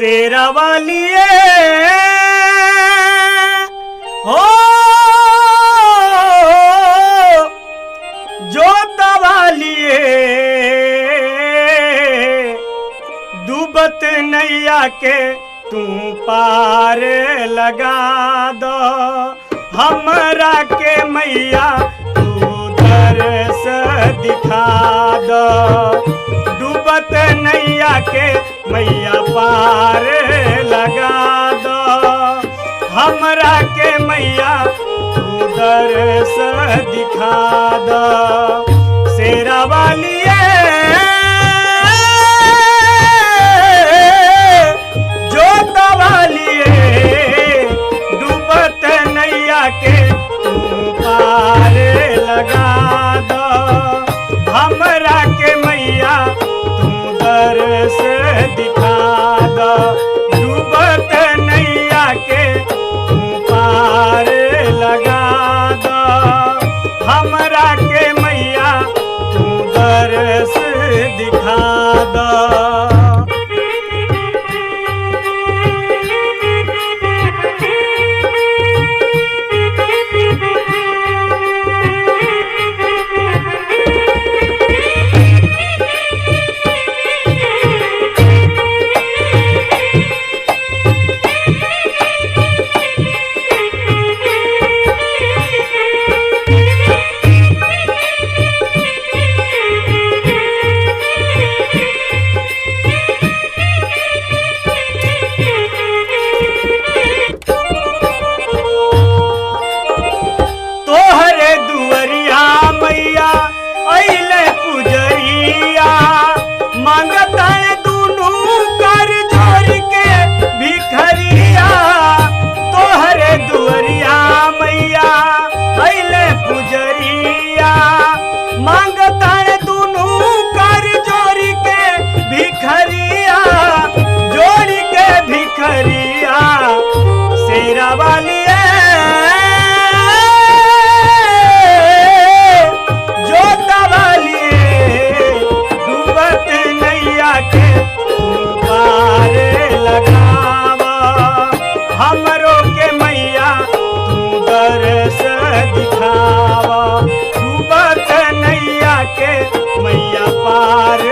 शेरा वालिए हो जोता वालिए डूबत नैया के तू पार लगा दो हमरा के मैया तू दरस दिखा दो डूबत नैया के मैया पार लगा दो हमरा के मैया तू दरस दिखा दो शेरा वालिए जोता वालिए डूबत नैया के तू पार लगा दो हमरा के मैया तू दरस दिखा दो डूबत नैया के तू पार लगा दो हमरा के मैया तू दरस दिखा दो। शेरा वालिए जोता वालिए डूबत नैया के तू पार लगावा हमरो के मैया तू दरस दिखावा डूबत नैया के मैया पार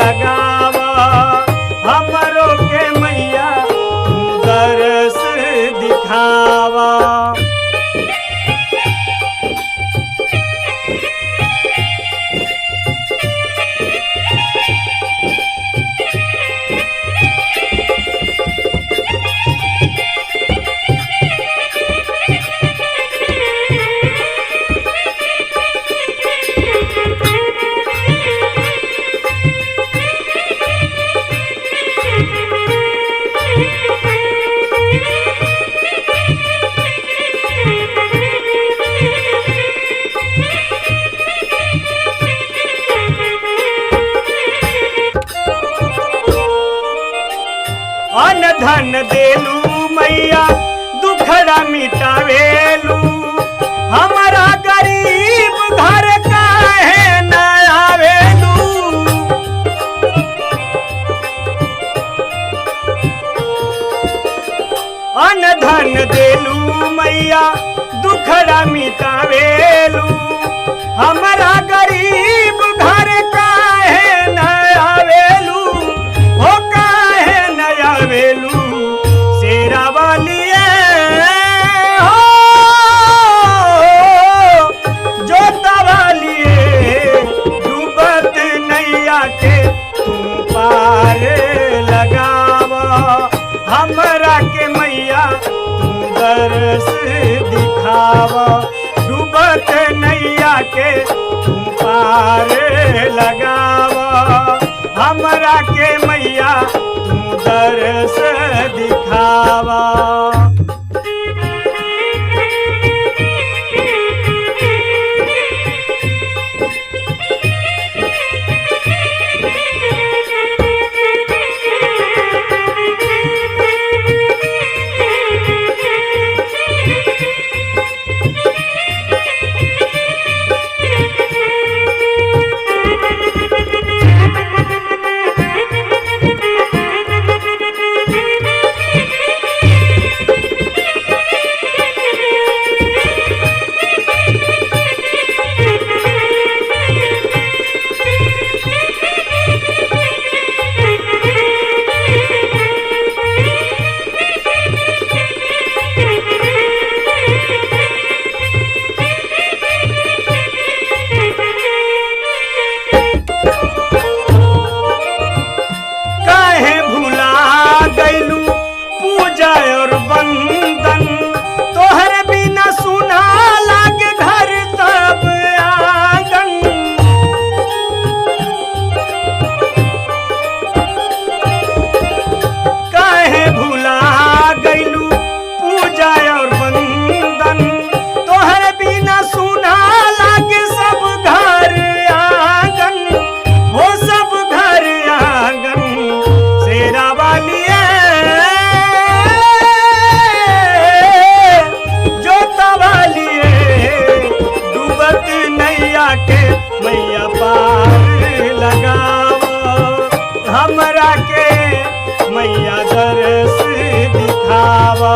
लगावा हमरो के मैया तू दरस दिखावा। अन धन देलू मैया दुखड़ा मिटावेलू हमारा गरीब घर काहे न आवेलू अन धन देलू मैया दुखड़ा मिटावेलू हमारा गरीब घर काहे न आवेलू हो काहे न आवेलू शेरा वालिए हो जोता वालिए डूबत नैया के तू पार लगावा हमरा के मैया तू दरस दिखावा डूबत नैया के तू पार लगावा हमरा के मैया तू दरस दिखावा। काहे भुला गइलू पूजा और बंदन तोहर बिना सुना लागे घर सब आंगन काहे भुला गइलू पूजा और बंदन तोहर बिना सुना लागे सब घर आंगन हो सब घर आंगन शेरा वाली जोता वाली डूबत नैया के मैया पार लगाओ हमरा के मैया दरस दिखावा